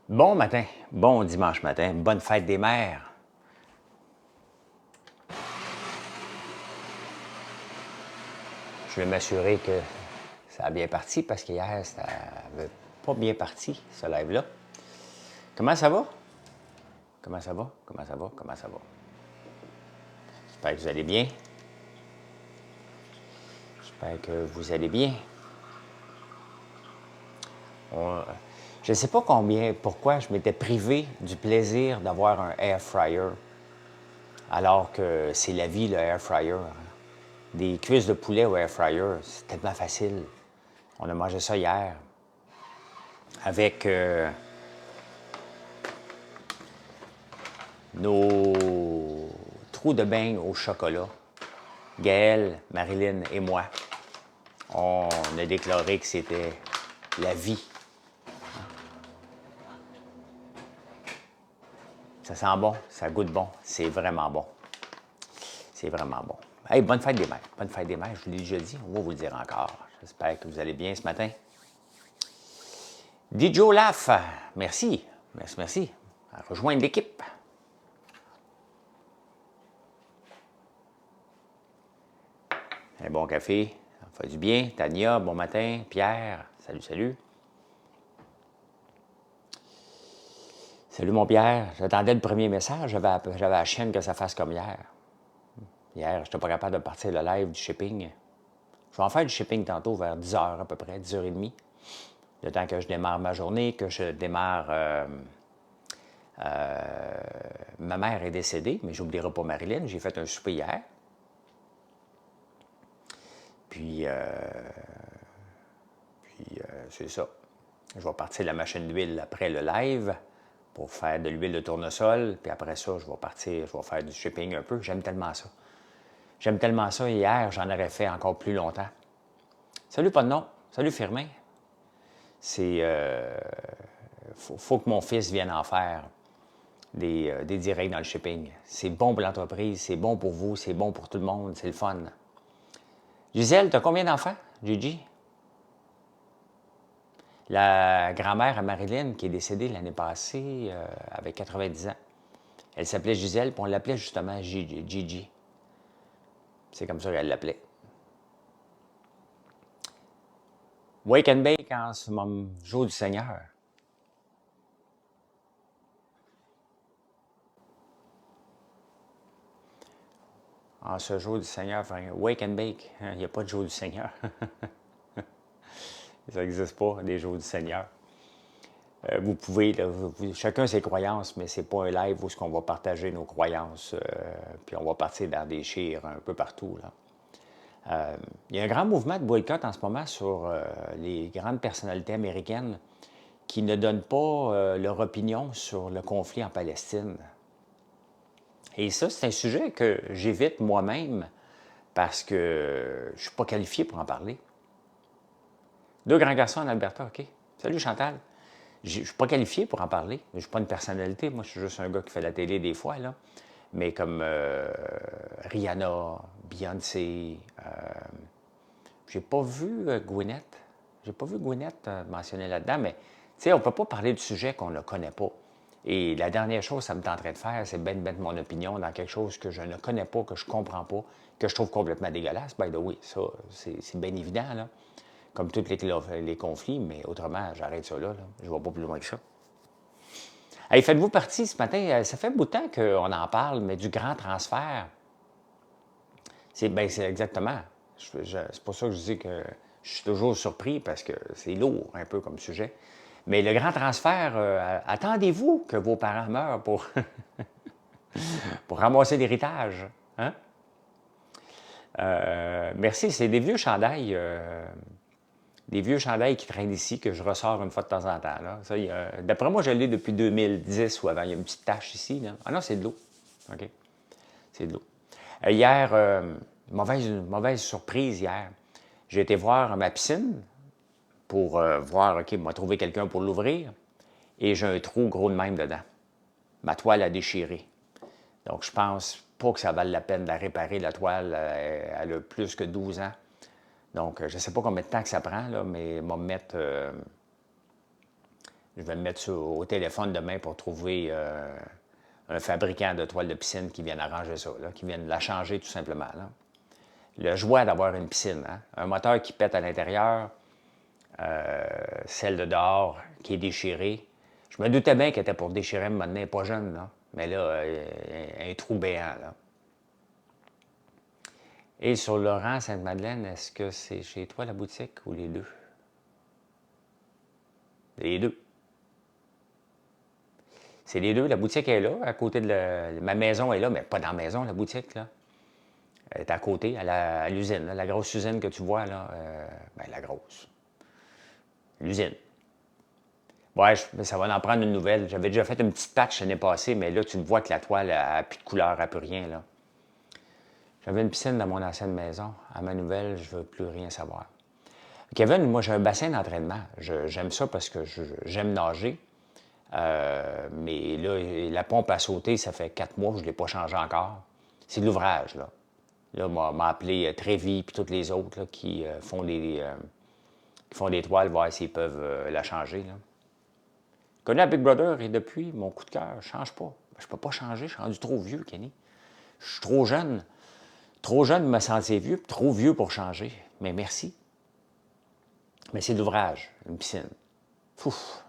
Bon matin, bon dimanche matin, bonne fête des mères. Je vais m'assurer que ça a bien parti parce qu'hier, ça n'avait pas bien parti, ce live-là. Comment ça va? Comment ça va? Comment ça va? Comment ça va? J'espère que vous allez bien. J'espère que vous allez bien. Je ne sais pas pourquoi je m'étais privé du plaisir d'avoir un air fryer, alors que c'est la vie, le air fryer. Des cuisses de poulet au air fryer, c'est tellement facile. On a mangé ça hier avec nos trous de bain au chocolat. Gaëlle, Marilyn et moi, on a déclaré que c'était la vie. Ça sent bon, ça goûte bon, c'est vraiment bon. C'est vraiment bon. Hey, bonne fête des mères. Bonne fête des mères, je vous l'ai déjà dit, on va vous le dire encore. J'espère que vous allez bien ce matin. DJ Olaf, merci. Merci, merci. À rejoindre l'équipe. Un bon café, ça fait du bien. Tania, bon matin. Pierre, salut, salut. Salut mon Pierre, j'attendais le premier message, j'avais la chienne que ça fasse comme hier. Hier, je n'étais pas capable de partir le live du shipping. Je vais en faire du shipping tantôt vers 10h à peu près, 10h30. Le temps que je démarre ma journée, que je démarre... ma mère est décédée, mais j'oublierai pas Marilyn, j'ai fait un souper hier. Puis c'est ça. Je vais partir la machine d'huile après le live pour faire de l'huile de tournesol. Puis après ça, je vais partir, je vais faire du shipping un peu. J'aime tellement ça. J'aime tellement ça. Hier, j'en aurais fait encore plus longtemps. Salut, pas de nom. Salut, Firmin. C'est... faut que mon fils vienne en faire des directs dans le shipping. C'est bon pour l'entreprise, c'est bon pour vous, c'est bon pour tout le monde, c'est le fun. Gisèle, tu as combien d'enfants, Gigi? La grand-mère à Marilyn, qui est décédée l'année passée, avec 90 ans, elle s'appelait Gisèle, puis on l'appelait justement Gigi. C'est comme ça qu'elle l'appelait. Wake and Bake en ce moment, jour du Seigneur. En ce jour du Seigneur, Wake and Bake, il n'y a pas de jour du Seigneur. Ça n'existe pas, des jours du Seigneur. Vous pouvez, là, chacun ses croyances, mais c'est pas un live où on va partager nos croyances, puis on va partir dans des chires un peu partout. Là. Il y a un grand mouvement de boycott en ce moment sur les grandes personnalités américaines qui ne donnent pas leur opinion sur le conflit en Palestine. Et ça, c'est un sujet que j'évite moi-même parce que je ne suis pas qualifié pour en parler. Deux grands garçons en Alberta, OK. Salut Chantal. Je ne suis pas qualifié pour en parler. Je ne suis pas une personnalité. Moi, je suis juste un gars qui fait la télé des fois. Là. Mais comme Rihanna, Beyoncé, j'ai pas vu Gwyneth. J'ai pas vu Gwyneth mentionner là-dedans, mais tu sais, on ne peut pas parler du sujet qu'on ne connaît pas. Et la dernière chose que ça me tenterait de faire, c'est de mettre mon opinion dans quelque chose que je ne connais pas, que je ne comprends pas, que je trouve complètement dégueulasse. By the way, ça, c'est bien évident, là. Comme tous les conflits, mais autrement, j'arrête ça là. Je ne vais pas plus loin que ça. Hey, faites-vous partie ce matin, ça fait un bout de temps qu'on en parle, mais du grand transfert. C'est exactement. C'est pour ça que je dis que je suis toujours surpris parce que c'est lourd un peu comme sujet. Mais le grand transfert, attendez-vous que vos parents meurent pour, pour ramasser l'héritage. Hein? Merci, c'est des vieux chandails. Des vieux chandails qui traînent ici, que je ressors une fois de temps en temps. D'après moi, je l'ai depuis 2010 ou avant. Il y a une petite tache ici. Là. Ah non, c'est de l'eau. OK. C'est de l'eau. Hier, mauvaise surprise hier. J'ai été voir ma piscine pour voir, OK, m'a trouvé quelqu'un pour l'ouvrir. Et j'ai un trou gros de même dedans. Ma toile a déchiré. Donc, je pense pas que ça vaille la peine de la réparer. La toile, elle a plus que 12 ans. Donc, je ne sais pas combien de temps que ça prend, là, mais Je vais me mettre au téléphone demain pour trouver un fabricant de toiles de piscine qui vienne arranger ça, là, qui vienne la changer tout simplement. Là. Le joie d'avoir une piscine, hein? Un moteur qui pète à l'intérieur, celle de dehors qui est déchirée. Je me doutais bien qu'elle était pour déchirer, maintenant, pas jeune, là. Mais là, un trou béant. Là. Et sur Laurent Sainte-Madeleine, est-ce que c'est chez toi la boutique ou les deux? Les deux. C'est les deux. La boutique est là, à côté de ma maison est là, mais pas dans la maison, la boutique, là. Elle est à côté, à l'usine, la grosse usine que tu vois, là. Ben, la grosse. L'usine. Ouais, ça va en prendre une nouvelle. J'avais déjà fait une petite patch l'année passée, mais là, tu vois que la toile n'a plus de couleur, elle n'a plus rien, là. J'avais une piscine dans mon ancienne maison. À ma nouvelle, je ne veux plus rien savoir. Kevin, moi, j'ai un bassin d'entraînement. J'aime ça parce que j'aime nager. Mais là, la pompe à sauter, ça fait 4 mois que je ne l'ai pas changé encore. C'est de l'ouvrage, là. Là, m'a appelé Trévi et tous les autres là, qui font des toiles, voir s'ils peuvent la changer. Là. Je connais la Big Brother et depuis, mon coup de cœur ne change pas. Je ne peux pas changer, je suis rendu trop vieux, Kenny. Je suis trop jeune. Trop jeune de me sentir vieux, trop vieux pour changer. Mais merci. Mais c'est de l'ouvrage, une piscine. Fouf!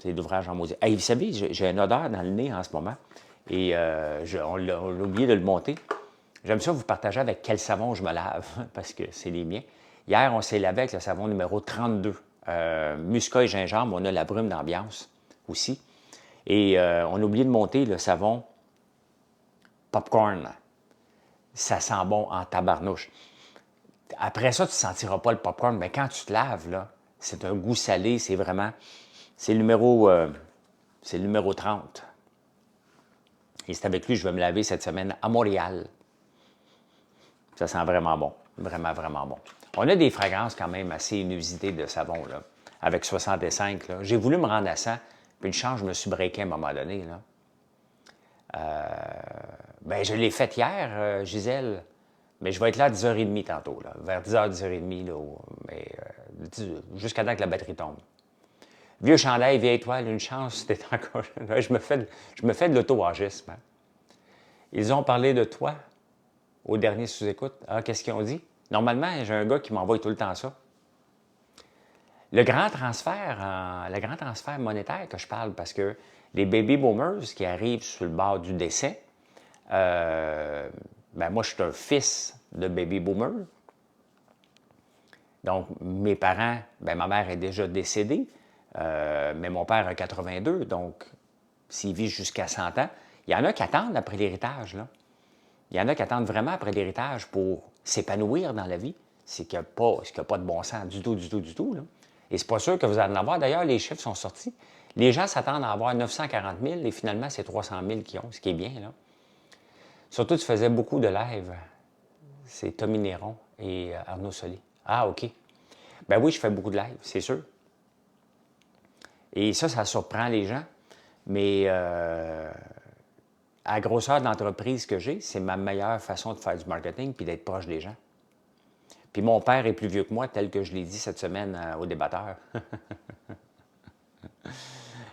C'est de l'ouvrage en maudit. Hey, vous savez, j'ai une odeur dans le nez en ce moment. Et on l'a oublié de le monter. J'aime ça vous partager avec quel savon je me lave, parce que c'est les miens. Hier, on s'est lavé avec le savon numéro 32. Muscat et gingembre, on a la brume d'ambiance aussi. Et on a oublié de monter le savon popcorn. Ça sent bon en tabarnouche. Après ça, tu ne sentiras pas le popcorn, mais quand tu te laves, là, c'est un goût salé, c'est vraiment... C'est le numéro 30. Et c'est avec lui que je vais me laver cette semaine à Montréal. Ça sent vraiment bon. Vraiment, vraiment bon. On a des fragrances quand même assez inusitées de savon, là. Avec 65, là. J'ai voulu me rendre à 100, puis une chance, je me suis breaké à un moment donné, là. Ben, je l'ai fait hier, Gisèle. Mais je vais être là à 10h30 tantôt, là. Vers 10h, 10h30, là. Mais jusqu'à temps que la batterie tombe. Vieux chandail, vieille étoile, une chance, t'es encore jeune. Je me fais de l'auto-agisme. Hein. Ils ont parlé de toi au dernier sous-écoute. Ah, qu'est-ce qu'ils ont dit? Normalement, j'ai un gars qui m'envoie tout le temps ça. Le grand transfert monétaire que je parle, parce que les baby boomers qui arrivent sur le bord du décès, ben moi, je suis un fils de baby boomer. Donc, mes parents, ben ma mère est déjà décédée, mais mon père a 82, donc s'il vit jusqu'à 100 ans, il y en a qui attendent après l'héritage, là. Il y en a qui attendent vraiment après l'héritage pour s'épanouir dans la vie. C'est qu'il n'y a pas de bon sens du tout, du tout, du tout. Là. Et c'est pas sûr que vous allez en avoir. D'ailleurs, les chiffres sont sortis. Les gens s'attendent à avoir 940 000 et finalement, c'est 300 000 qui ont, ce qui est bien. Là. Surtout, tu faisais beaucoup de live. C'est Tommy Néron et Arnaud Soli. Ah, OK. Ben oui, je fais beaucoup de live, c'est sûr. Et ça surprend les gens. Mais à la grosseur d'entreprise que j'ai, c'est ma meilleure façon de faire du marketing puis d'être proche des gens. Puis mon père est plus vieux que moi, tel que je l'ai dit cette semaine au débatteur.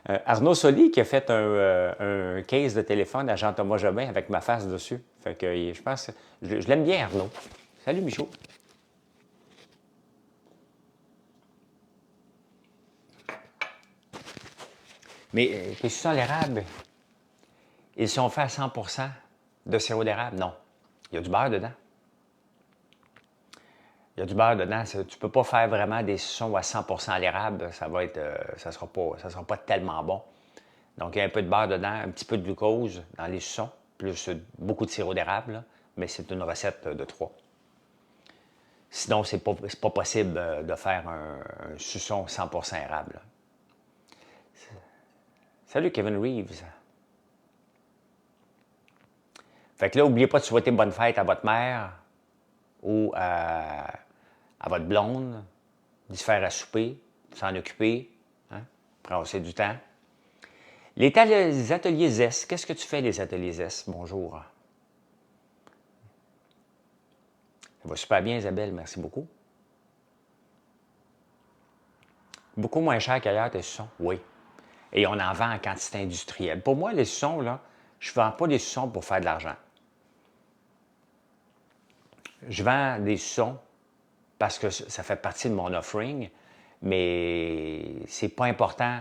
Arnaud Soli qui a fait un case de téléphone à Jean-Thomas Jobin avec ma face dessus. Fait que je pense, je l'aime bien Arnaud. Salut Michaud. Mais les suçons à l'érable, ils sont faits à 100% de sirop d'érable? Non. Il y a du beurre dedans. Il y a du beurre dedans. Tu ne peux pas faire vraiment des suçons à 100% à l'érable. Ça sera pas tellement bon. Donc, il y a un peu de beurre dedans, un petit peu de glucose dans les suçons, plus beaucoup de sirop d'érable, mais c'est une recette de 3. Sinon, c'est pas possible de faire un suçon 100% érable. Salut Kevin Reeves. Fait que là, n'oubliez pas de souhaiter bonne fête à votre mère ou à votre blonde, d'y se faire à souper, de s'en occuper, hein, passer du temps. Les ateliers ZES, qu'est-ce que tu fais les ateliers ZES? Bonjour. Ça va super bien Isabelle, merci beaucoup. Beaucoup moins cher qu'ailleurs, tes saucissons? Oui. Et on en vend en quantité industrielle. Pour moi, les saucissons, là, je ne vends pas des saucissons pour faire de l'argent. Je vends des saucissons parce que ça fait partie de mon offering, mais c'est pas important.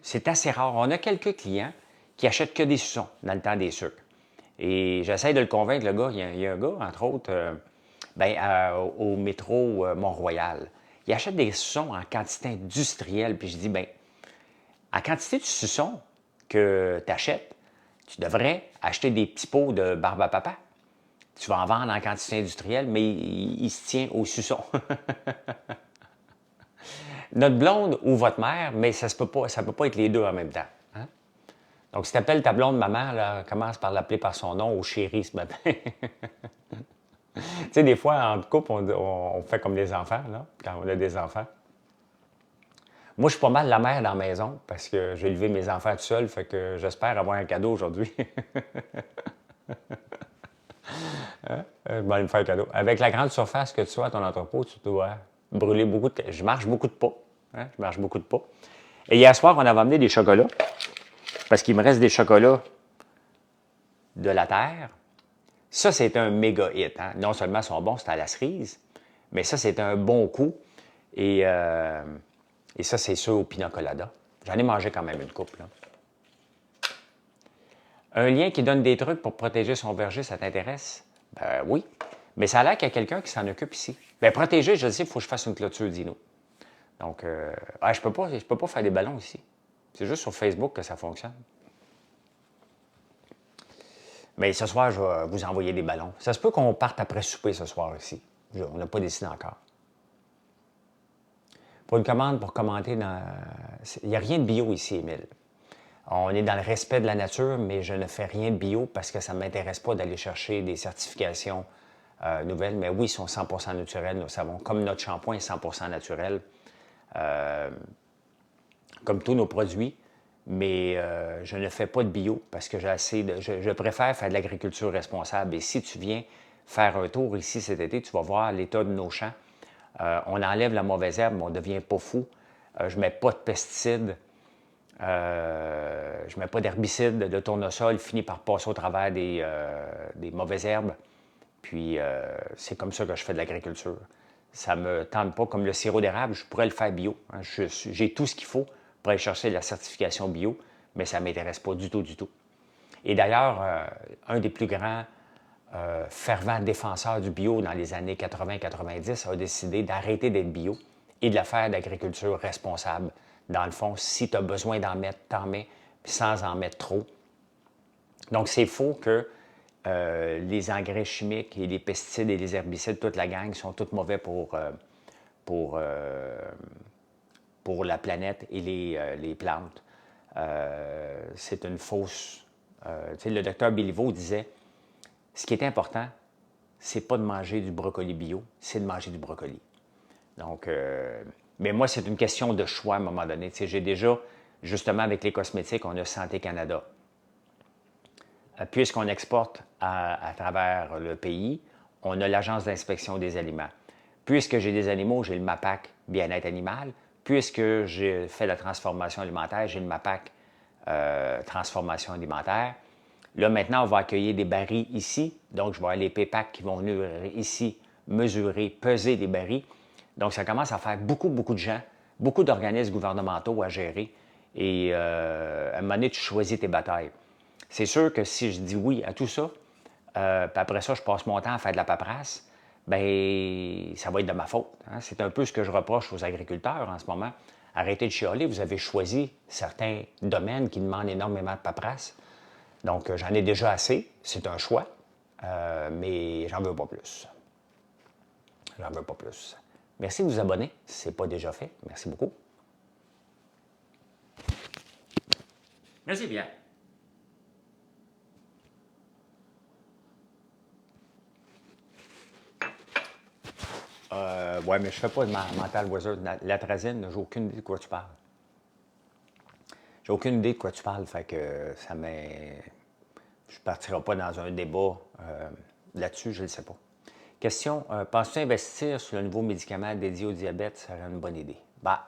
C'est assez rare. On a quelques clients qui achètent que des saucissons dans le temps des sucres. Et j'essaie de le convaincre, le gars. Il y a un gars, entre autres, au métro Mont-Royal. Il achète des saucissons en quantité industrielle. Puis je dis, bien, en quantité de saucissons que tu achètes, tu devrais acheter des petits pots de barbe à papa. Tu vas en vendre en quantité industrielle, mais il se tient au saucisson. Notre blonde ou votre mère, mais ça ne peut pas être les deux en même temps. Hein? Donc, si tu appelles ta blonde maman, là, commence par l'appeler par son nom ou chérie ce matin. Tu sais, des fois, en couple, on fait comme les enfants, là, quand on a des enfants. Moi, je suis pas mal la mère dans la maison parce que j'ai élevé mes enfants tout seul, fait que j'espère avoir un cadeau aujourd'hui. Hein? Je vais aller me faire un cadeau. Avec la grande surface que tu as à ton entrepôt, tu dois brûler beaucoup de... Je marche beaucoup de pas. Hein? Je marche beaucoup de pas. Et hier soir, on avait amené des chocolats parce qu'il me reste des chocolats de la terre. Ça, c'est un méga hit. Hein? Non seulement ils sont bons, c'est à la cerise, mais ça, c'est un bon coup. Et ça, c'est sûr au pina colada. J'en ai mangé quand même une couple. Là. Un lien qui donne des trucs pour protéger son verger, ça t'intéresse? Ben oui. Mais ça a l'air qu'il y a quelqu'un qui s'en occupe ici. Bien, protéger, je sais, il faut que je fasse une clôture, dis-nous. Donc, je peux pas faire des ballons ici. C'est juste sur Facebook que ça fonctionne. Mais ce soir, je vais vous envoyer des ballons. Ça se peut qu'on parte après souper ce soir ici. On n'a pas décidé encore. Pour une commande, pour commenter, il n'y a rien de bio ici, Émile. On est dans le respect de la nature, mais je ne fais rien de bio parce que ça ne m'intéresse pas d'aller chercher des certifications nouvelles. Mais oui, ils sont 100% naturels, nous savons. Comme notre shampoing est 100% naturel, comme tous nos produits. Mais je ne fais pas de bio parce que je préfère faire de l'agriculture responsable. Et si tu viens faire un tour ici cet été, tu vas voir l'état de nos champs. On enlève la mauvaise herbe, mais on ne devient pas fou. Je ne mets pas de pesticides. Je ne mets pas d'herbicide, de tournesol, finit par passer au travers des mauvaises herbes. Puis, c'est comme ça que je fais de l'agriculture. Ça ne me tente pas. Comme le sirop d'érable, je pourrais le faire bio. Hein. J'ai tout ce qu'il faut pour aller chercher la certification bio, mais ça ne m'intéresse pas du tout, du tout. Et d'ailleurs, un des plus grands fervents défenseurs du bio dans les années 80-90 a décidé d'arrêter d'être bio et de la faire d'agriculture responsable. Dans le fond, si tu as besoin d'en mettre, t'en mets, sans en mettre trop. Donc, c'est faux que les engrais chimiques et les pesticides et les herbicides, toute la gang, sont tous mauvais pour la planète et les plantes. C'est une fausse... le docteur Béliveau disait, ce qui est important, c'est pas de manger du brocoli bio, c'est de manger du brocoli. Donc, mais moi, c'est une question de choix à un moment donné. J'ai déjà, justement, avec les cosmétiques, on a Santé Canada. Puisqu'on exporte à travers le pays, on a l'Agence d'inspection des aliments. Puisque j'ai des animaux, j'ai le MAPAC Bien-être animal. Puisque j'ai fait la transformation alimentaire, j'ai le MAPAC Transformation alimentaire. Là, maintenant, on va accueillir des barils ici. Donc, je vais avoir les PPAC qui vont venir ici mesurer, peser les barils. Donc, ça commence à faire beaucoup, beaucoup de gens, beaucoup d'organismes gouvernementaux à gérer. Et à un moment donné, tu choisis tes batailles. C'est sûr que si je dis oui à tout ça, puis après ça, je passe mon temps à faire de la paperasse, bien, ça va être de ma faute. Hein? C'est un peu ce que je reproche aux agriculteurs en ce moment. Arrêtez de chialer, vous avez choisi certains domaines qui demandent énormément de paperasse. Donc, j'en ai déjà assez, c'est un choix, mais j'en veux pas plus. J'en veux pas plus. Merci de vous abonner si ce n'est pas déjà fait. Merci beaucoup. Merci bien. Ouais, mais je fais pas de mental wizard. L'atrazine, j'ai aucune idée de quoi tu parles. J'ai aucune idée de quoi tu parles, fait que ça m'est... Je ne partirai pas dans un débat là-dessus, je ne le sais pas. Question, penses-tu investir sur le nouveau médicament dédié au diabète serait une bonne idée? Bah,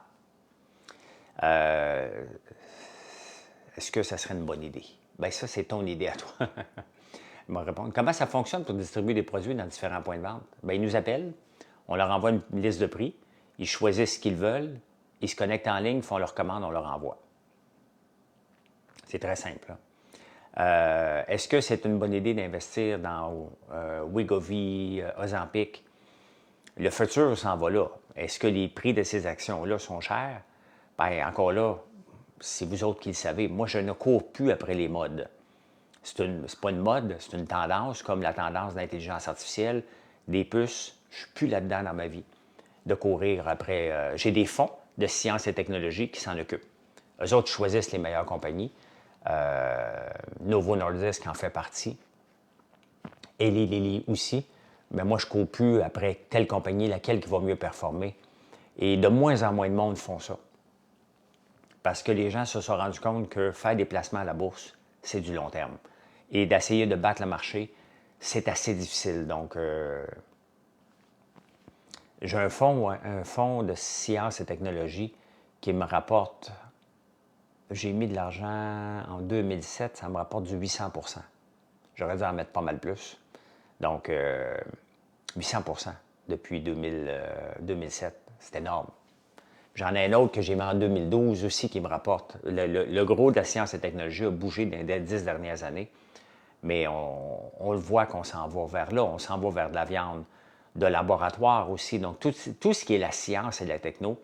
Est-ce que ça serait une bonne idée? Bien, ça, c'est ton idée à toi. Ils vont répondre. Comment ça fonctionne pour distribuer des produits dans différents points de vente? Bien, ils nous appellent, on leur envoie une liste de prix, ils choisissent ce qu'ils veulent, ils se connectent en ligne, font leur commande, on leur envoie. C'est très simple. Est-ce que c'est une bonne idée d'investir dans Wegovy, Ozempic? Le futur s'en va là. Est-ce que les prix de ces actions-là sont chers? Bien, encore là, c'est vous autres qui le savez. Moi, je ne cours plus après les modes. C'est pas une mode, c'est une tendance, comme la tendance d'intelligence artificielle, des puces. Je ne suis plus là-dedans dans ma vie, de courir après. J'ai des fonds de sciences et technologies qui s'en occupent. Eux autres choisissent les meilleures compagnies. Novo Nordisk en fait partie. Eli Lilly aussi. Mais moi, je ne cours plus après telle compagnie, laquelle qui va mieux performer. Et de moins en moins de monde font ça. Parce que les gens se sont rendus compte que faire des placements à la bourse, c'est du long terme. Et d'essayer de battre le marché, c'est assez difficile. Donc, j'ai un fonds de sciences et technologies qui me rapporte, j'ai mis de l'argent en 2007, ça me rapporte du 800 %. J'aurais dû en mettre pas mal plus. Donc, 800 % depuis 2007, c'est énorme. J'en ai un autre que j'ai mis en 2012 aussi qui me rapporte. Le gros de la science et technologie a bougé dans les 10 dernières années, mais on le voit qu'on s'en va vers là. On s'en va vers de la viande, de laboratoire aussi. Donc, tout ce qui est la science et la techno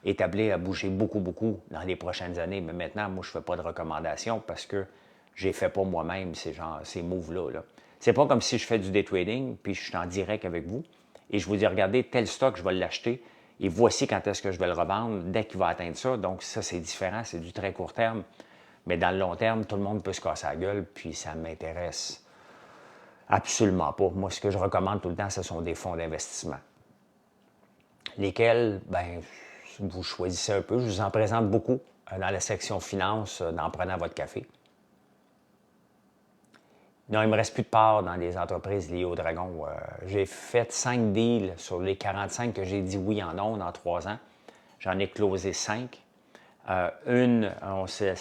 est appelé à bouger beaucoup, beaucoup dans les prochaines années. Mais maintenant, moi, je ne fais pas de recommandations parce que je les fais pas moi-même, ces moves-là. Là. C'est pas comme si je fais du day trading, puis je suis en direct avec vous, et je vous dis, regardez, tel stock, je vais l'acheter, et voici quand est-ce que je vais le revendre, dès qu'il va atteindre ça. Donc ça, c'est différent, c'est du très court terme. Mais dans le long terme, tout le monde peut se casser la gueule, puis ça m'intéresse absolument pas. Moi, ce que je recommande tout le temps, ce sont des fonds d'investissement. Lesquels, bien, vous choisissez un peu. Je vous en présente beaucoup dans la section finance, en prenant votre café. Non, il ne me reste plus de part dans les entreprises liées au dragon. J'ai fait 5 deals sur les 45 que j'ai dit oui en ondes en 3 ans. J'en ai closé 5. Ça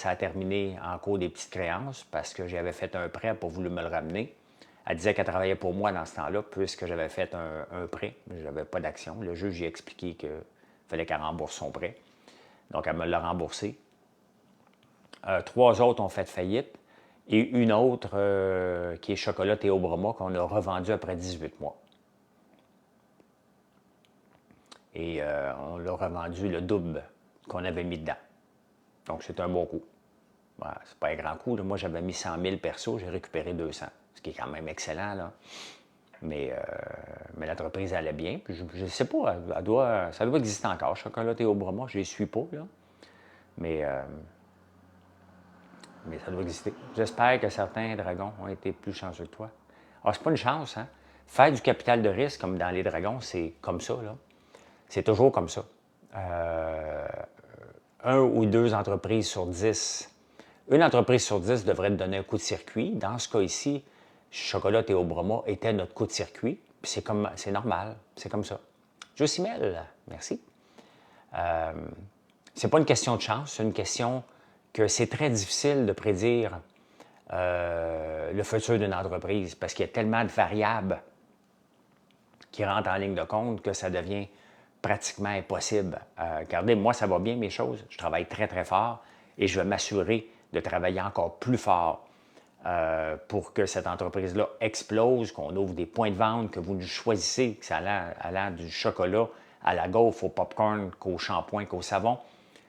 a terminé en cours des petites créances parce que j'avais fait un prêt pour vouloir me le ramener. Elle disait qu'elle travaillait pour moi dans ce temps-là puisque j'avais fait un prêt. Je n'avais pas d'action. Le juge j'ai expliqué qu'il fallait qu'elle rembourse son prêt. Donc, elle me l'a remboursé. 3 autres ont fait faillite. Et une autre qui est Chocolat Théo Broma qu'on a revendu après 18 mois. Et on l'a revendu le double qu'on avait mis dedans. Donc, c'est un bon coup. Voilà, c'est pas un grand coup. Là. Moi, j'avais mis 100 000 perso, j'ai récupéré 200. Ce qui est quand même excellent. Là. Mais l'entreprise allait bien. Puis je ne sais pas, ça doit exister encore. Chocolat Théo Broma, je ne les suis pas. Là. Mais ça doit exister. J'espère que certains dragons ont été plus chanceux que toi. Alors, c'est pas une chance, hein? Faire du capital de risque, comme dans les dragons, c'est comme ça, là. C'est toujours comme ça. 1 ou 2 entreprises sur 10. Une entreprise sur 10 devrait te donner un coup de circuit. Dans ce cas ici, Chocolat Théo Broma était notre coup de circuit. C'est normal. C'est comme ça. Josimel, merci. C'est pas une question de chance, c'est une question que c'est très difficile de prédire le futur d'une entreprise parce qu'il y a tellement de variables qui rentrent en ligne de compte que ça devient pratiquement impossible. Regardez, moi, ça va bien mes choses. Je travaille très, très fort et je vais m'assurer de travailler encore plus fort pour que cette entreprise-là explose, qu'on ouvre des points de vente, que vous nous choisissez, que ça allant du chocolat à la gaufre, au popcorn, qu'au shampoing, qu'au savon.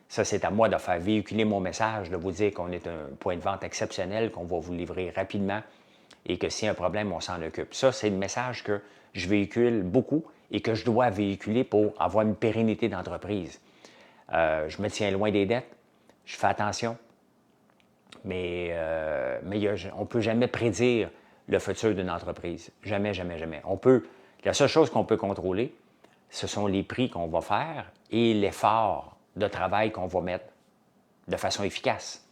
Ça, c'est à moi de faire véhiculer mon message, de vous dire qu'on est un point de vente exceptionnel, qu'on va vous livrer rapidement et que s'il y a un problème, on s'en occupe. Ça, c'est le message que je véhicule beaucoup et que je dois véhiculer pour avoir une pérennité d'entreprise. Je me tiens loin des dettes, je fais attention, mais on ne peut jamais prédire le futur d'une entreprise. Jamais, jamais, jamais. La seule chose qu'on peut contrôler, ce sont les prix qu'on va faire et l'effort de travail qu'on va mettre de façon efficace.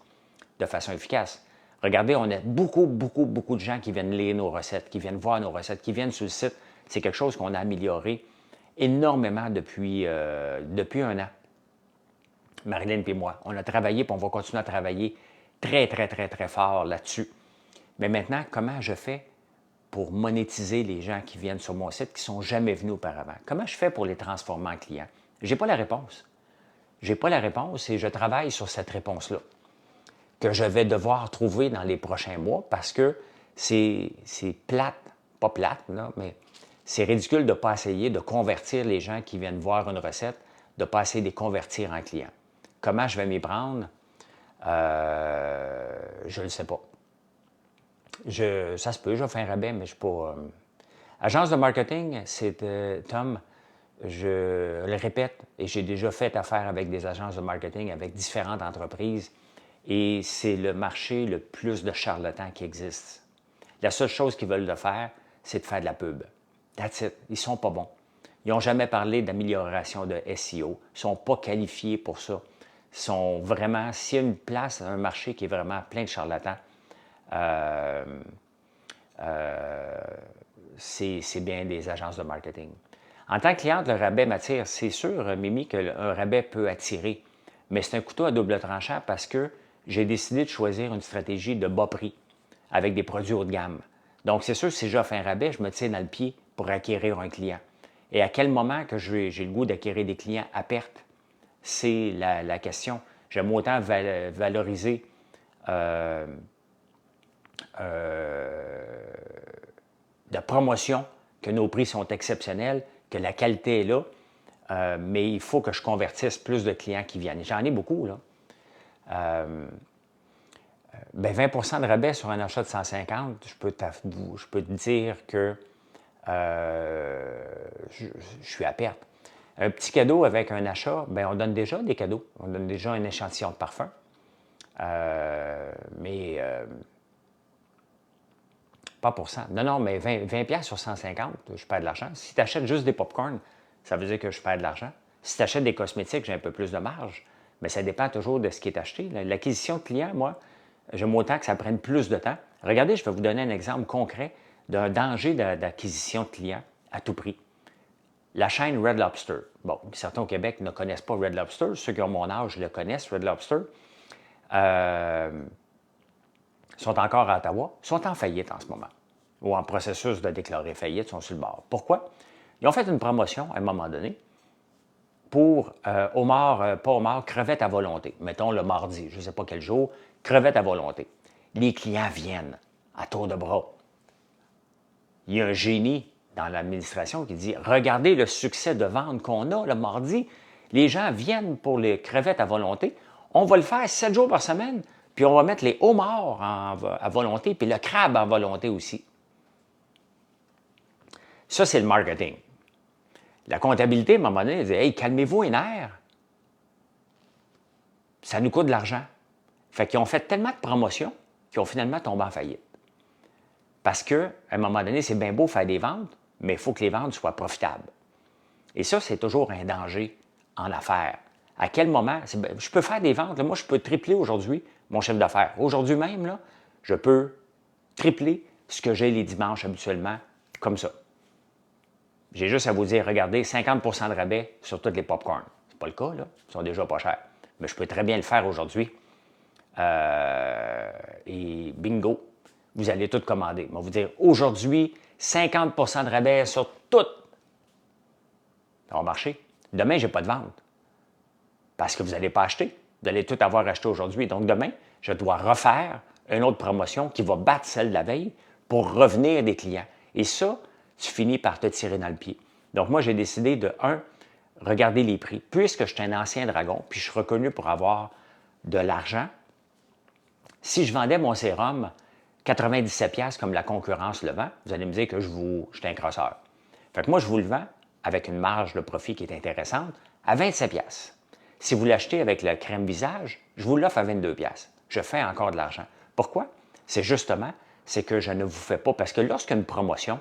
De façon efficace. Regardez, on a beaucoup, beaucoup, beaucoup de gens qui viennent lire nos recettes, qui viennent voir nos recettes, qui viennent sur le site. C'est quelque chose qu'on a amélioré énormément depuis 1 an. Marilyn et moi. On a travaillé, puis on va continuer à travailler très, très, très, très fort là-dessus. Mais maintenant, comment je fais pour monétiser les gens qui viennent sur mon site, qui ne sont jamais venus auparavant? Comment je fais pour les transformer en clients? Je n'ai pas la réponse. Je n'ai pas la réponse et je travaille sur cette réponse-là, que je vais devoir trouver dans les prochains mois parce que c'est plate, pas plate, là, mais c'est ridicule de ne pas essayer de convertir les gens qui viennent voir une recette, de ne pas essayer de les convertir en clients. Comment je vais m'y prendre? Je ne le sais pas. Ça se peut, je vais faire un rabais, mais je ne suis pas... Agence de marketing, c'est Tom, je le répète, et j'ai déjà fait affaire avec des agences de marketing, avec différentes entreprises, et c'est le marché le plus de charlatans qui existe. La seule chose qu'ils veulent de faire, c'est de faire de la pub. That's it. Ils ne sont pas bons. Ils n'ont jamais parlé d'amélioration de SEO. Ils ne sont pas qualifiés pour ça. Ils sont vraiment, s'il y a une place, un marché qui est vraiment plein de charlatans, c'est bien des agences de marketing. En tant que cliente, le rabais m'attire. C'est sûr, Mimi, qu'un rabais peut attirer, mais c'est un couteau à double tranchant parce que j'ai décidé de choisir une stratégie de bas prix avec des produits haut de gamme. Donc, c'est sûr, si j'offre un rabais, je me tire dans le pied pour acquérir un client. Et à quel moment que j'ai le goût d'acquérir des clients à perte? C'est la question. J'aime autant valoriser de promotion, que nos prix sont exceptionnels, que la qualité est là, mais il faut que je convertisse plus de clients qui viennent. J'en ai beaucoup, là. 20 de rabais sur un achat de 150, je peux te dire que je suis à perte. Un petit cadeau avec un achat, bien, on donne déjà des cadeaux. On donne déjà un échantillon de parfum. Mais pas pour 100. Non, mais 20$ sur 150, je perds de l'argent. Si tu achètes juste des pop-corn, ça veut dire que je perds de l'argent. Si tu achètes des cosmétiques, j'ai un peu plus de marge. Mais ça dépend toujours de ce qui est acheté. L'acquisition de clients, moi, j'aime autant que ça prenne plus de temps. Regardez, je vais vous donner un exemple concret d'un danger d'acquisition de clients à tout prix. La chaîne Red Lobster. Bon, certains au Québec ne connaissent pas Red Lobster. Ceux qui ont mon âge le connaissent, Red Lobster. Sont encore à Ottawa, sont en faillite en ce moment, ou en processus de déclarer faillite, sont sur le bord. Pourquoi? Ils ont fait une promotion à un moment donné pour pas homard, crevettes à volonté. Mettons le mardi, je ne sais pas quel jour, crevettes à volonté. Les clients viennent à tour de bras. Il y a un génie dans l'administration qui dit « Regardez le succès de vente qu'on a le mardi. Les gens viennent pour les crevettes à volonté. On va le faire 7 jours par semaine. Puis on va mettre les homards à volonté, puis le crabe à volonté aussi. » Ça, c'est le marketing. La comptabilité, à un moment donné, elle dit « Hey, calmez-vous les nerfs. Ça nous coûte de l'argent. » Fait qu'ils ont fait tellement de promotions qu'ils ont finalement tombé en faillite. Parce qu'à un moment donné, c'est bien beau faire des ventes, mais il faut que les ventes soient profitables. Et ça, c'est toujours un danger en affaires. À quel moment, je peux faire des ventes, là, moi je peux tripler aujourd'hui mon chiffre d'affaires. Aujourd'hui même, là, je peux tripler ce que j'ai les dimanches habituellement, comme ça. J'ai juste à vous dire, regardez, 50 de rabais sur toutes les pop-corn. Ce n'est pas le cas, là, ils sont déjà pas chers. Mais je peux très bien le faire aujourd'hui. Et bingo, vous allez tout commander. Je vais vous dire, aujourd'hui, 50 de rabais sur tout. Ça va marcher. Demain, je n'ai pas de vente. Parce que vous n'allez pas acheter. Vous allez tout avoir acheté aujourd'hui. Donc, demain, je dois refaire une autre promotion qui va battre celle de la veille pour revenir des clients. Et ça, tu finis par te tirer dans le pied. Donc, moi, j'ai décidé de, regarder les prix. Puisque je suis un ancien dragon, puis je suis reconnu pour avoir de l'argent, si je vendais mon sérum 97$ comme la concurrence le vend, vous allez me dire que je suis un crosseur. Fait que moi, je vous le vends avec une marge de profit qui est intéressante à 27$. Si vous l'achetez avec le crème visage, je vous l'offre à 22$. Je fais encore de l'argent. Pourquoi? C'est que je ne vous fais pas, parce que lorsqu'il y a une promotion,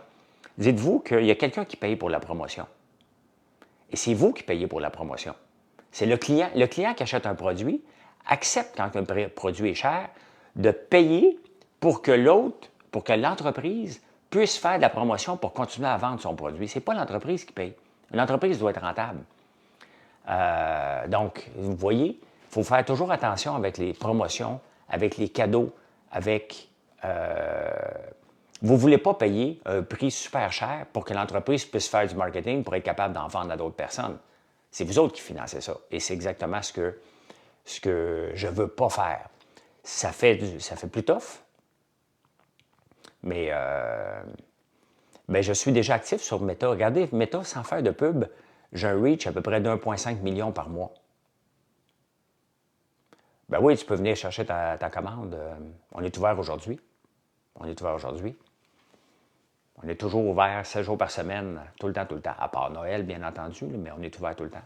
dites-vous qu'il y a quelqu'un qui paye pour la promotion. Et c'est vous qui payez pour la promotion. C'est le client. Le client qui achète un produit accepte, quand un produit est cher, de payer pour que l'entreprise puisse faire de la promotion pour continuer à vendre son produit. Ce n'est pas l'entreprise qui paye. L'entreprise doit être rentable. Donc, vous voyez, Il faut faire toujours attention avec les promotions, avec les cadeaux, avec... vous ne voulez pas payer un prix super cher pour que l'entreprise puisse faire du marketing pour être capable d'en vendre à d'autres personnes. C'est vous autres qui financez ça. Et c'est exactement ce que je ne veux pas faire. Ça fait plus tough, mais ben, je suis déjà actif sur Meta. Regardez, Meta, sans faire de pub, j'ai un reach à peu près d'1,5 million par mois. Ben oui, tu peux venir chercher ta commande. On est ouvert aujourd'hui. On est ouvert aujourd'hui. On est toujours ouvert 7 jours par semaine, tout le temps, tout le temps. À part Noël, bien entendu, mais on est ouvert tout le temps.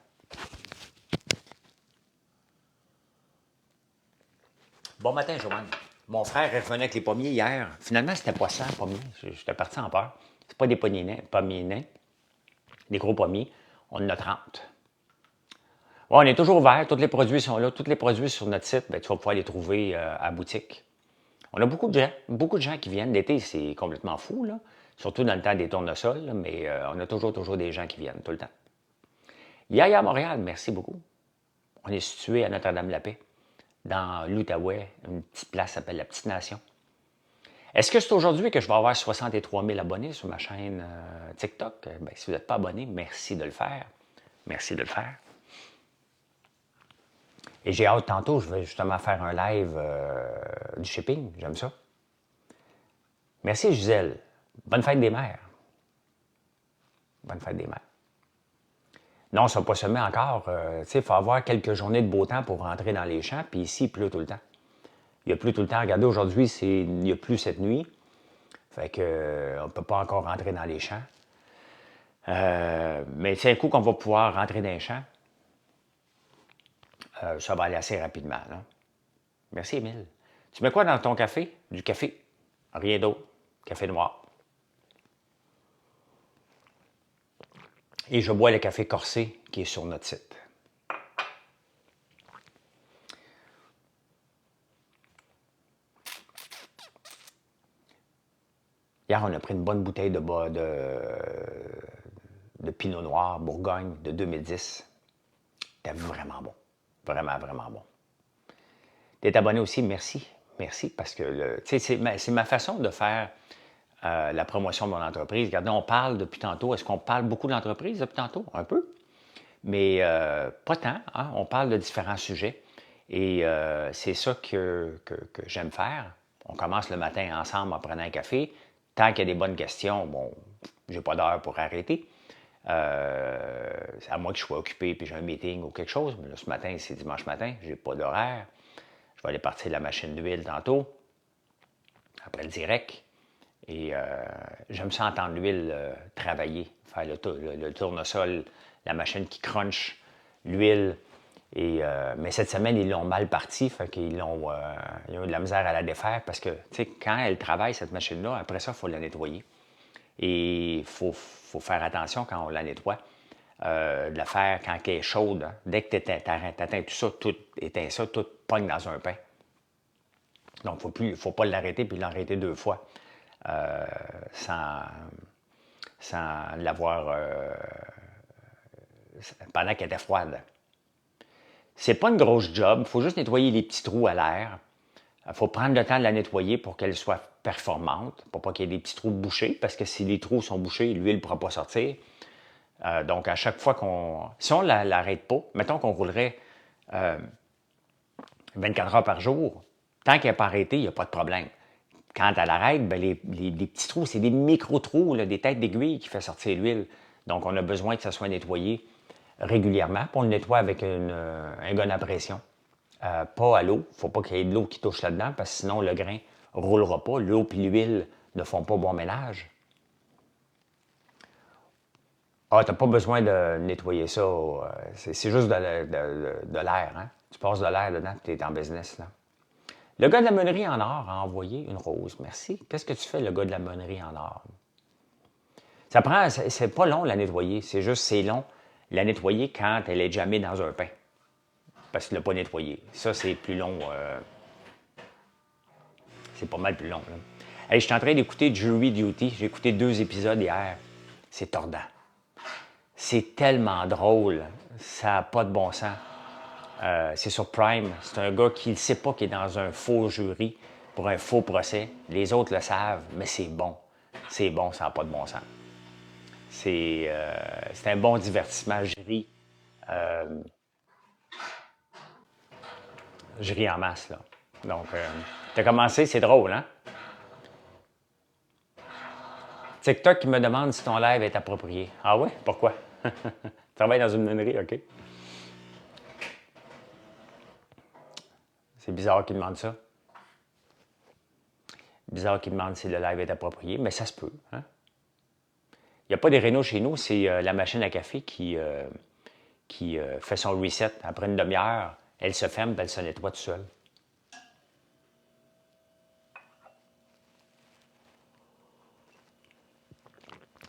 Bon matin, Joanne. Mon frère est revenu avec les pommiers hier. Finalement, c'était pas ça, pommiers. J'étais parti en peur. C'est pas des pommiers nains, des gros pommiers. On en a 30. Ouais, on est toujours ouvert. Tous les produits sont là. Tous les produits sur notre site, bien, tu vas pouvoir les trouver à la boutique. On a beaucoup de gens qui viennent. L'été, c'est complètement fou, là. Surtout dans le temps des tournesols, là, mais on a toujours des gens qui viennent, tout le temps. Yaya à Montréal, merci beaucoup. On est situé à Notre-Dame-la-Paix, dans l'Outaouais, une petite place qui s'appelle la Petite Nation. Est-ce que c'est aujourd'hui que je vais avoir 63 000 abonnés sur ma chaîne TikTok? Bien, si vous n'êtes pas abonné, merci de le faire. Merci de le faire. Et j'ai hâte tantôt, je vais justement faire un live du shipping. J'aime ça. Merci Gisèle. Bonne fête des mères. Bonne fête des mères. Non, ça n'a pas semé encore. Il faut avoir quelques journées de beau temps pour rentrer dans les champs. Puis ici, il pleut tout le temps. Il a plu tout le temps. Regardez, aujourd'hui, il n'y a plus cette nuit. Fait que on ne peut pas encore rentrer dans les champs. Mais c'est un coup qu'on va pouvoir rentrer dans les champs. Ça va aller assez rapidement. Là. Merci, Émile. Tu mets quoi dans ton café? Du café. Rien d'autre. Café noir. Et je bois le café corsé qui est sur notre site. Hier, on a pris une bonne bouteille de Pinot Noir, Bourgogne, de 2010. C'était vraiment bon. Vraiment, vraiment bon. T'es abonné aussi, merci. Merci, parce que c'est ma façon de faire la promotion de mon entreprise. Regardez, on parle depuis tantôt. Est-ce qu'on parle beaucoup d'entreprise depuis tantôt? Un peu. Mais pas tant. Hein? On parle de différents sujets. Et c'est ça que j'aime faire. On commence le matin ensemble en prenant un café. Tant qu'il y a des bonnes questions, bon, j'ai pas d'heure pour arrêter. À moins que je sois occupé puis j'ai un meeting ou quelque chose. Mais là, ce matin, c'est dimanche matin, j'ai pas d'horaire. Je vais aller partir de la machine d'huile tantôt, après le direct. Et j'aime ça entendre l'huile travailler, faire le tournesol, la machine qui crunch l'huile. Mais cette semaine, ils l'ont mal parti, fait qu'ils ont eu de la misère à la défaire parce que, tu sais, quand elle travaille, cette machine-là, après ça, il faut la nettoyer. Et il faut faire attention quand on la nettoie, de la faire quand elle est chaude. Hein. Dès que tu atteins tout ça, tout éteint ça, tout pogne dans un pain. Donc, il ne faut pas l'arrêter puis l'arrêter 2 fois sans l'avoir pendant qu'elle était froide. C'est pas une grosse job, il faut juste nettoyer les petits trous à l'air. Il faut prendre le temps de la nettoyer pour qu'elle soit performante, pour pas qu'il y ait des petits trous bouchés, parce que si les trous sont bouchés, l'huile ne pourra pas sortir. Donc, à chaque fois si on ne l'arrête pas, mettons qu'on roulerait 24 heures par jour, tant qu'elle n'est pas arrêtée, il n'y a pas de problème. Quand elle arrête, ben les petits trous, c'est des micro-trous, là, des têtes d'aiguille qui font sortir l'huile. Donc, on a besoin que ça soit nettoyé régulièrement. Puis on le nettoie avec un gun à pression. Pas à l'eau. Il ne faut pas qu'il y ait de l'eau qui touche là-dedans, parce que sinon, le grain ne roulera pas. L'eau et l'huile ne font pas bon ménage. Ah, tu n'as pas besoin de nettoyer ça. C'est juste de l'air. Hein? Tu passes de l'air dedans et tu es en business. Là. Le gars de la meunerie en or a envoyé une rose. Merci. Qu'est-ce que tu fais, le gars de la meunerie en or? C'est pas long la nettoyer. C'est long la nettoyer quand elle est jamais dans un pain. Parce qu'il ne l'a pas nettoyé. Ça, c'est plus long. C'est pas mal plus long. Là. Hey, je suis en train d'écouter Jury Duty. J'ai écouté 2 épisodes hier. C'est tordant. C'est tellement drôle. Ça n'a pas de bon sens. C'est sur Prime. C'est un gars qui ne sait pas qu'il est dans un faux jury pour un faux procès. Les autres le savent, mais c'est bon. C'est bon, ça n'a pas de bon sens. C'est un bon divertissement. Je ris en masse, là. Donc, t'as commencé, c'est drôle, hein? TikTok qui me demande si ton live est approprié. Ah ouais? Pourquoi? Tu travailles dans une meunerie, OK. C'est bizarre qu'il demande ça. Bizarre qu'il demande si le live est approprié, mais ça se peut, hein? Il n'y a pas des rénaux chez nous, c'est la machine à café qui fait son reset. Après une demi-heure, elle se ferme et elle se nettoie tout seule.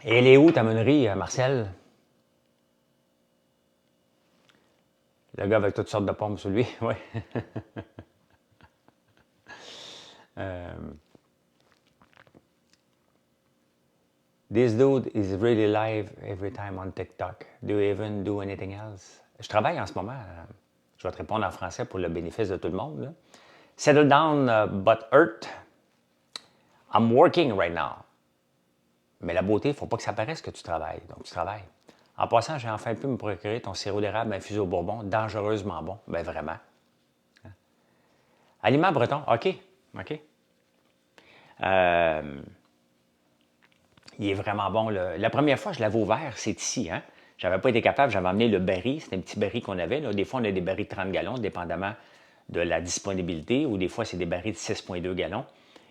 Et elle est où ta meunerie, Marcel? Le gars avec toutes sortes de pommes sur lui, oui. This dude is really live every time on TikTok. Do you even do anything else? Je travaille en ce moment. Je vais te répondre en français pour le bénéfice de tout le monde. Là. Settle down, but hurt. I'm working right now. Mais la beauté, il ne faut pas que ça paraisse que tu travailles. Donc, tu travailles. En passant, j'ai enfin pu me procurer ton sirop d'érable infusé au bourbon, dangereusement bon. Ben vraiment. Aliment breton, OK. OK. Il est vraiment bon. La première fois que je l'avais ouvert, c'est ici. Hein? J'avais pas été capable, j'avais amené le baril. C'était un petit baril qu'on avait. Là. Des fois, on a des barils de 30 gallons, dépendamment de la disponibilité, ou des fois, c'est des barils de 6,2 gallons.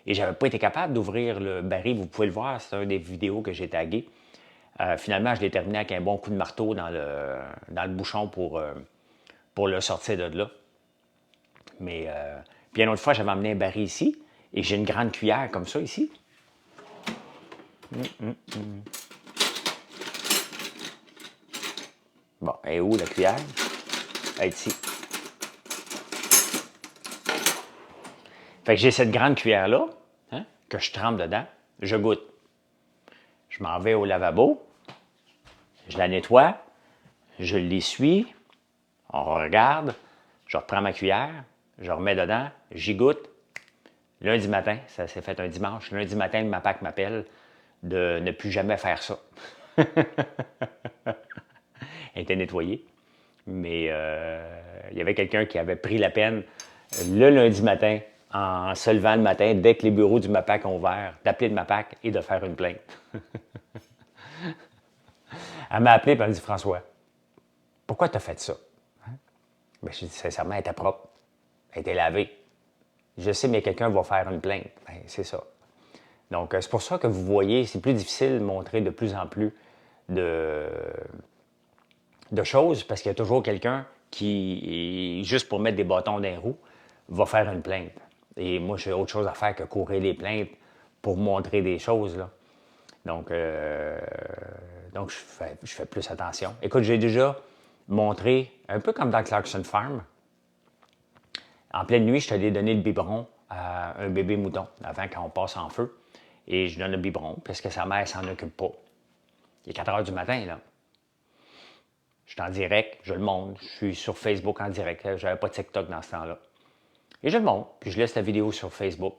Et j'avais pas été capable d'ouvrir le baril. Vous pouvez le voir, c'est une des vidéos que j'ai taguées. Finalement, je l'ai terminé avec un bon coup de marteau dans le bouchon pour le sortir de là. Mais puis une autre fois, j'avais amené un baril ici, et j'ai une grande cuillère comme ça ici. Bon, elle est où la cuillère? Elle est ici. Fait que j'ai cette grande cuillère-là, hein, que je trempe dedans, je goûte. Je m'en vais au lavabo, je la nettoie, je l'essuie, on regarde, je reprends ma cuillère, je remets dedans, j'y goûte. Lundi matin, ça s'est fait un dimanche, lundi matin, ma PAC m'appelle de ne plus jamais faire ça. Elle était nettoyée, mais il y avait quelqu'un qui avait pris la peine le lundi matin, en se levant le matin, dès que les bureaux du MAPAC ont ouvert, d'appeler le MAPAC et de faire une plainte. Elle m'a appelé et elle m'a dit, François, pourquoi tu as fait ça? Hein? Ben, j'ai dit, sincèrement, elle était propre. Elle était lavée. Je sais, mais quelqu'un va faire une plainte. Ben, c'est ça. Donc, c'est pour ça que vous voyez, c'est plus difficile de montrer de plus en plus de choses, parce qu'il y a toujours quelqu'un qui, juste pour mettre des bâtons dans les roues, va faire une plainte. Et moi, j'ai autre chose à faire que courir les plaintes pour montrer des choses, là. Donc je fais plus attention. Écoute, j'ai déjà montré, un peu comme dans Clarkson Farm, en pleine nuit, je t'allais donner le biberon à un bébé mouton, avant qu'on passe en feu. Et je donne le biberon, parce que sa mère s'en occupe pas. Il est 4 heures du matin, là. Je suis en direct, je le montre. Je suis sur Facebook en direct. Je n'avais pas de TikTok dans ce temps-là. Et je le montre, puis je laisse la vidéo sur Facebook.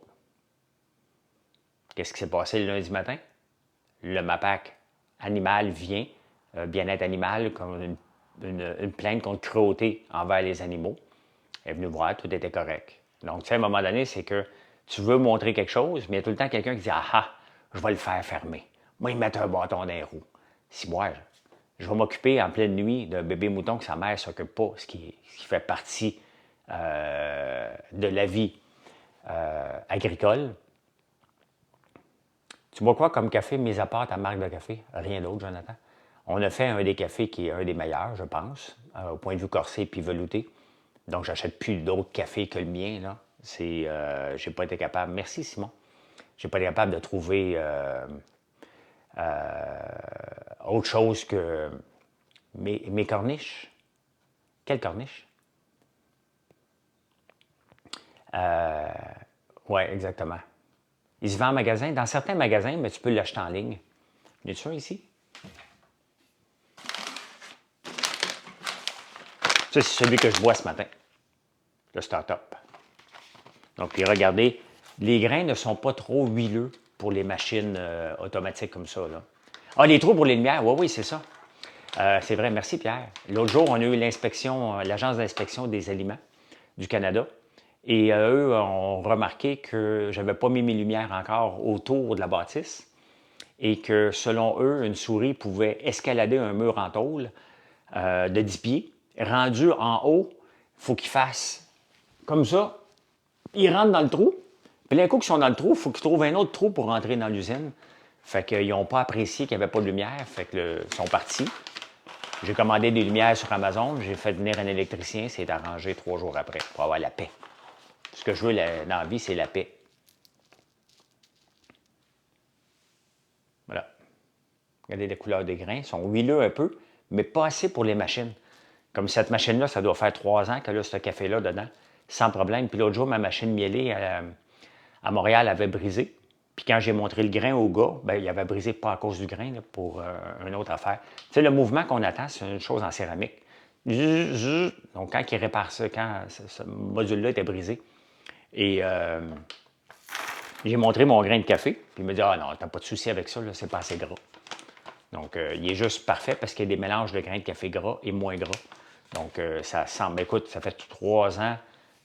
Qu'est-ce qui s'est passé le lundi matin? Le MAPAC animal vient, bien-être animal, comme une plainte contre cruauté envers les animaux. Elle est venue voir, tout était correct. Donc, tu sais, à un moment donné, c'est que tu veux montrer quelque chose, mais il y a tout le temps quelqu'un qui dit « Ah ah, je vais le faire fermer. Moi, il met un bâton dans les roues. » Si moi, je vais m'occuper en pleine nuit d'un bébé mouton que sa mère ne s'occupe pas, ce qui fait partie de la vie agricole. Tu bois quoi comme café, mis à part ta marque de café? Rien d'autre, Jonathan. On a fait un des cafés qui est un des meilleurs, je pense, au point de vue corsé puis velouté. Donc, j'achète plus d'autres cafés que le mien, là. J'ai pas été capable. Merci, Simon. J'ai pas été capable de trouver autre chose que mes corniches. Quelles corniches? Oui, exactement. Il se vend en magasin, dans certains magasins, mais tu peux l'acheter en ligne. Y a-tu un ici? Ça, c'est celui que je bois ce matin, le Start-up. Donc, puis regardez, les grains ne sont pas trop huileux pour les machines automatiques comme ça. Là. Ah, les trous pour les lumières, oui, oui, c'est ça. C'est vrai, merci Pierre. L'autre jour, on a eu l'inspection, l'Agence d'inspection des aliments du Canada. Et eux ont remarqué que je n'avais pas mis mes lumières encore autour de la bâtisse et que, selon eux, une souris pouvait escalader un mur en tôle de 10 pieds. Rendu en haut, il faut qu'il fasse comme ça. Ils rentrent dans le trou. Puis d'un coup qu'ils sont dans le trou, il faut qu'ils trouvent un autre trou pour rentrer dans l'usine. Fait qu'ils n'ont pas apprécié qu'il n'y avait pas de lumière. Fait que ils sont partis. J'ai commandé des lumières sur Amazon. J'ai fait venir un électricien. C'est arrangé 3 jours après pour avoir la paix. Ce que je veux dans la vie, c'est la paix. Voilà. Regardez les couleurs des grains. Ils sont huileux un peu, mais pas assez pour les machines. Comme cette machine-là, ça doit faire 3 ans qu'elle a ce café-là dedans, sans problème. Puis l'autre jour, ma machine mielée à Montréal avait brisé. Puis quand j'ai montré le grain au gars, bien, il avait brisé pas à cause du grain, là, pour une autre affaire. Tu sais, le mouvement qu'on attend, c'est une chose en céramique. Donc, quand il répare ça, quand ce module-là était brisé, et j'ai montré mon grain de café, puis il me dit « Ah non, t'as pas de souci avec ça, là, c'est pas assez gras. » Donc, il est juste parfait parce qu'il y a des mélanges de grains de café gras et moins gras. Donc, ça semble... Écoute, ça fait 3 ans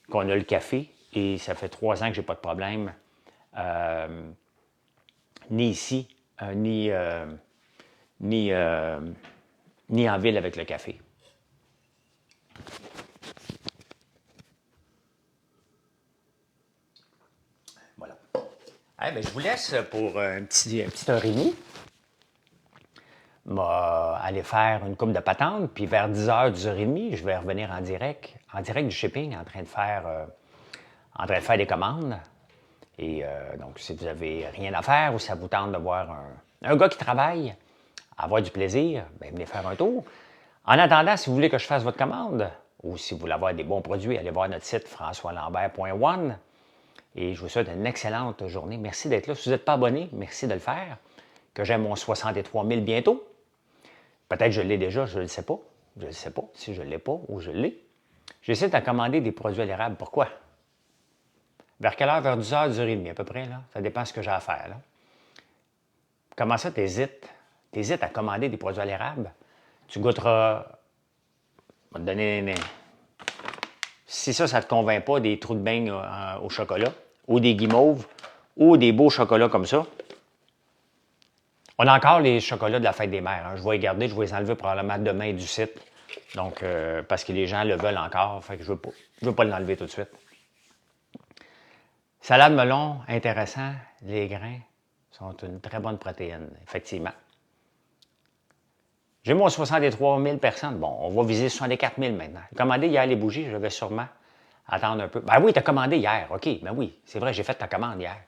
qu'on a le café et ça fait 3 ans que j'ai pas de problème, ni ici, ni en ville avec le café. Voilà. Hey, bien, je vous laisse pour un petit heure et demie. Aller faire une coupe de patente, puis vers 10h, 10h30, je vais revenir en direct du shipping, en train de faire des commandes. Et donc, si vous n'avez rien à faire ou ça vous tente de voir un gars qui travaille, avoir du plaisir, bien, venez faire un tour. En attendant, si vous voulez que je fasse votre commande, ou si vous voulez avoir des bons produits, allez voir notre site françoislambert.one. Et je vous souhaite une excellente journée. Merci d'être là. Si vous n'êtes pas abonné, merci de le faire. Que j'aime mon 63 000 bientôt. Peut-être que je l'ai déjà, je ne le sais pas. Je ne sais pas si je ne l'ai pas ou je l'ai. J'essaie de commander des produits à l'érable. Pourquoi? Vers quelle heure? Vers 10h, 10h30 à peu près. Là. Ça dépend de ce que j'ai à faire. Là. Comment ça, t'hésites? T'hésites à commander des produits à l'érable? Tu goûteras... Je vais te donner... Si ça ne te convainc pas, des trous de beigne au chocolat, ou des guimauves, ou des beaux chocolats comme ça. On a encore les chocolats de la fête des mères. Hein. Je vais les garder, je vais les enlever probablement demain du site. Donc, parce que les gens le veulent encore, fait que je ne veux pas l'enlever tout de suite. Salade melon, intéressant. Les grains sont une très bonne protéine, effectivement. J'ai mon 63 000 personnes. Bon, on va viser 64 000 maintenant. J'ai commandé hier les bougies, je vais sûrement attendre un peu. Ben oui, tu as commandé hier. OK, ben oui, c'est vrai, j'ai fait ta commande hier.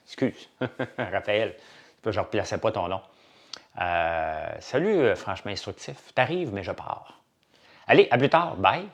Excuse, Raphaël. Je ne replaçais pas ton nom. Salut, franchement instructif. T'arrives, mais je pars. Allez, à plus tard. Bye.